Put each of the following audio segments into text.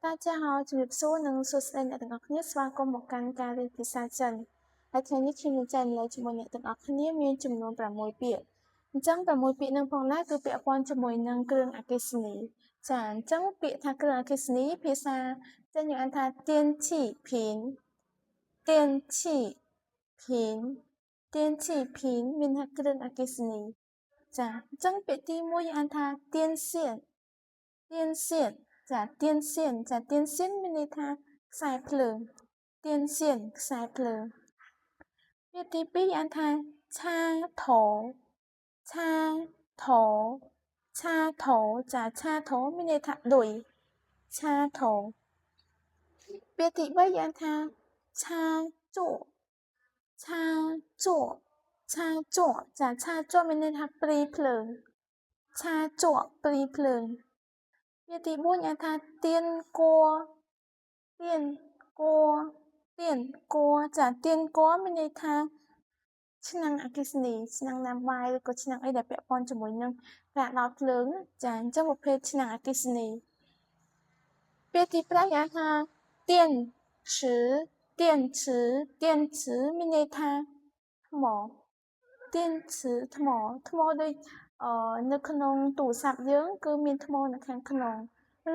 大家好ជំរាបសួរនិងសួស្តីអ្នកទាំងអស់គ្នាស្វាគមន៍មកកាន់ការរៀនភាសាចិនហើយថ្ងៃនេះខ្ញុំនឹងចែករំលែកជាមួយអ្នកទាំងអស់គ្នាមានចំនួន6ពាក្យអញ្ចឹង6ពាក្យនឹងផងដែរគឺពាក់ព័ន្ធជាមួយនឹងគ្រឿងអគ្គិសនីចាអញ្ចឹងពាក្យថាគ្រឿងអគ្គិសនីភាសាចិនយើងអានថាទៀនឈីភីនទៀនឈីភីនទៀនឈីភីនមានថាគ្រឿងអគ្គិសនីចាអញ្ចឹងពាក្យទី1យើងអានថាទៀនសៀនទៀនសៀនចាទៀនសៀនមានន័យថាខ្សែភ្លើងទៀនសៀនខ្សែភ្លើងពាក្យទី2អានថាឆាថោឆាថោឆាថោចាឆាថោមានន័យថាឌុយឆាថោពាក្យទី3អានថាឆាជក់ឆាជក់ឆាជក់ចាឆាជក់មានន័យថាព្រីភ្លើងឆាជក់ព្រីភ្លើងពាក្យទី4អានថាទៀនគួទៀនគួទៀនគួចាទៀនគួមានន័យថាឆ្នាំងអគ្គិសនីឆ្នាំងណាំបាយឬក៏ឆ្នាំងអីដែលពាក់ព័ន្ធជាមួយនឹងការដោតភ្លើងចាអញ្ចឹងប្រភេទឆ្នាំងអគ្គិសនីពាក្យទី5អានថាទៀនឈឺទៀនឈឺទៀនឈឺមានន័យថាថ្មទៀនឈឺថ្មដូចនៅក្នុងទូរស័ព្ទយើងគឺមានថ្មនៅខាងក្នុង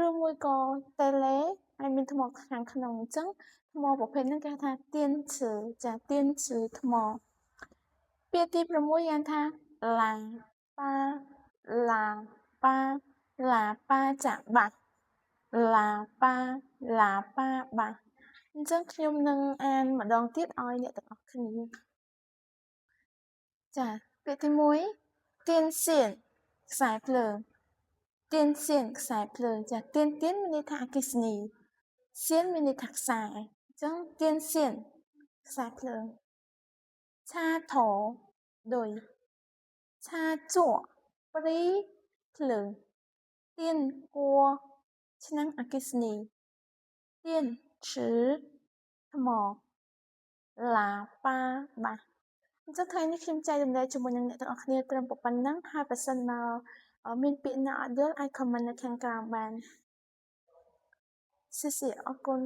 ឬមួយក៏តេឡេហើយមានថ្មខាងក្នុងអញ្ចឹងថ្មប្រភេទហ្នឹងគេហៅថាទៀនឈឺចាទៀនឈឺថ្មពាក្យទី6យ៉ាងថាឡាប៉ាឡាប៉ាឡាប៉ាចាបាក់ឡាប៉ាឡាប៉ាបាក់អញ្ចឹងខ្ញុំនឹងអានម្ដងទៀតឲ្យអ្នកទាំងអស់គ្នាចាពាក្យទី1ទៀនសៀនខ្សែភ្លើងទៀនសៀនខ្សែភ្លើងចាទៀនមានន័យថាអគ្គិសនីសៀនមានន័យថាខ្សែអញ្ចឹងទៀនសៀនខ្សែភ្លើងឆាថោឌុយឆាជក់ព្រីភ្លើងទៀនគួឆ្នាំងអគ្គិសនីទៀនឈឺថ្មឡាប៉ាបាក់អញ្ចឹងថ្ងៃនេះខ្ញុំចែករំលែកជាមួយនឹងអ្នកទាំងអស់គ្នាត្រឹមប៉ុណ្ណឹងហើយបើសិនមកមានពាក្យណាអត់យល់អាច comment នៅខាងក្រោមបាន谢谢អរគុណ